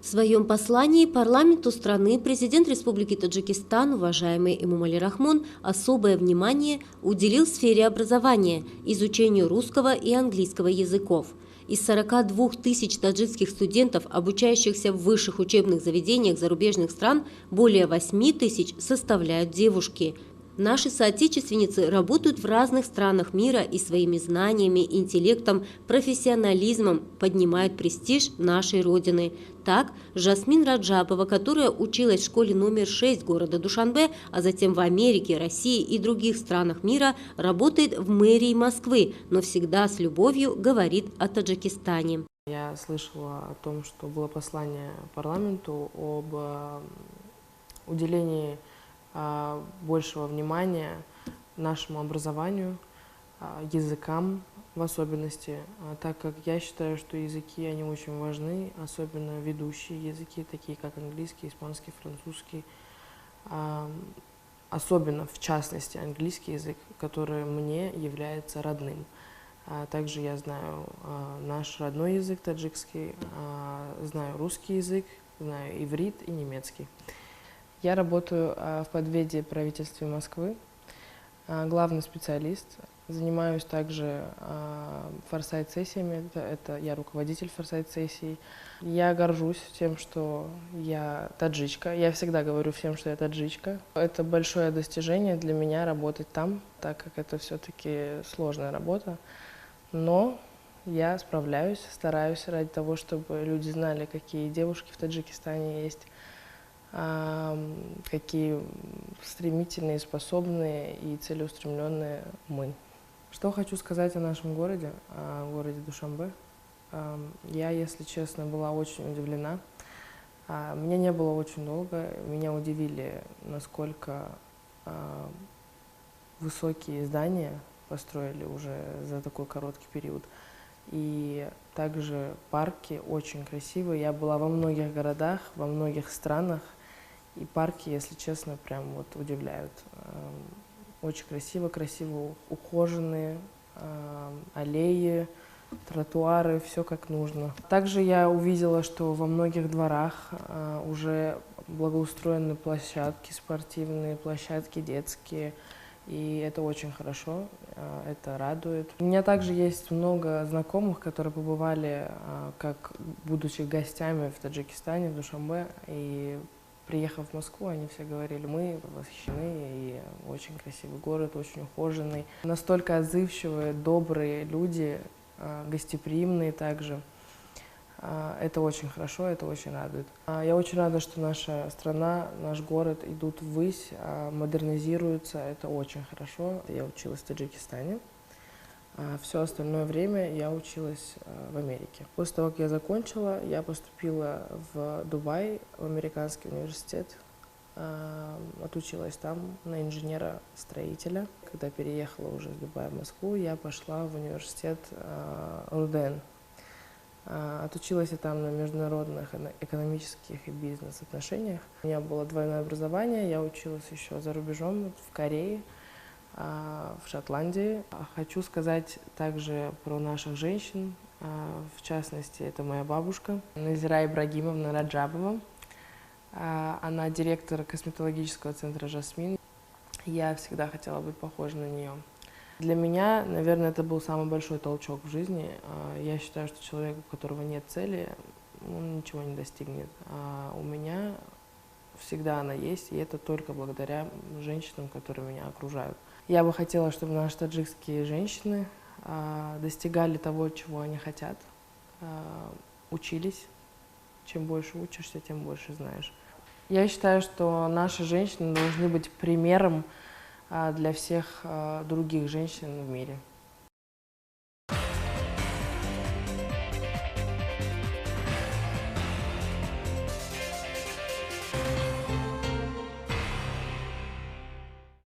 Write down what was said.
В своем послании парламенту страны президент Республики Таджикистан, уважаемый Эмомали Рахмон, особое внимание уделил сфере образования, изучению русского и английского языков. Из 42 тысяч таджикских студентов, обучающихся в высших учебных заведениях зарубежных стран, более 8 тысяч составляют девушки. Наши соотечественницы работают в разных странах мира и своими знаниями, интеллектом, профессионализмом поднимают престиж нашей Родины. Так, Жасмин Раджабова, которая училась в школе номер 6 города Душанбе, а затем в Америке, России и других странах мира, работает в мэрии Москвы, но всегда с любовью говорит о Таджикистане. Я слышала о том, что было послание парламенту об уделении большего внимания нашему образованию, языкам в особенности, так как я считаю, что языки, они очень важны, особенно ведущие языки, такие как английский, испанский, французский, особенно в частности английский язык, который мне является родным. Также я знаю наш родной язык таджикский, знаю русский язык, знаю иврит и немецкий. Я работаю в подведе правительства Москвы, главный специалист. Занимаюсь также форсайт-сессиями, это я руководитель форсайт-сессий. Я горжусь тем, что я таджичка. Я всегда говорю всем, что я таджичка. Это большое достижение для меня работать там, так как это все-таки сложная работа. Но я справляюсь, стараюсь ради того, чтобы люди знали, какие девушки в Таджикистане есть, какие стремительные, способные и целеустремленные мы. Что хочу сказать о нашем городе, о городе Душанбе. Я, если честно, была очень удивлена. Меня не было очень долго, меня удивили, насколько высокие здания построили уже за такой короткий период. И также парки очень красивые. Я была во многих городах, во многих странах. И парки, если честно, прям вот удивляют. Очень красиво, красиво ухоженные, аллеи, тротуары, все как нужно. Также я увидела, что во многих дворах уже благоустроены площадки спортивные, площадки детские. И это очень хорошо, это радует. У меня также есть много знакомых, которые побывали, как будучи гостями в Таджикистане, в Душанбе, и приехав в Москву, они все говорили, мы восхищены, и очень красивый город, очень ухоженный. Настолько отзывчивые, добрые люди, гостеприимные также. Это очень хорошо, это очень радует. Я очень рада, что наша страна, наш город идут ввысь, модернизируются, это очень хорошо. Я училась в Таджикистане. Все остальное время я училась в Америке. После того, как я закончила, я поступила в Дубай, в американский университет. Отучилась там на инженера-строителя. Когда переехала уже из Дубая в Москву, я пошла в университет РУДН. Отучилась я там на международных экономических и бизнес-отношениях. У меня было двойное образование, я училась еще за рубежом, в Корее, в Шотландии. Хочу сказать также про наших женщин, в частности, это моя бабушка Назира Ибрагимовна Раджабова. Она директор косметологического центра «Жасмин». Я всегда хотела быть похожа на нее. Для меня, наверное, это был самый большой толчок в жизни. Я считаю, что человек, у которого нет цели, он ничего не достигнет. А у меня всегда она есть, и это только благодаря женщинам, которые меня окружают. Я бы хотела, чтобы наши таджикские женщины достигали того, чего они хотят, учились. Чем больше учишься, тем больше знаешь. Я считаю, что наши женщины должны быть примером для всех других женщин в мире.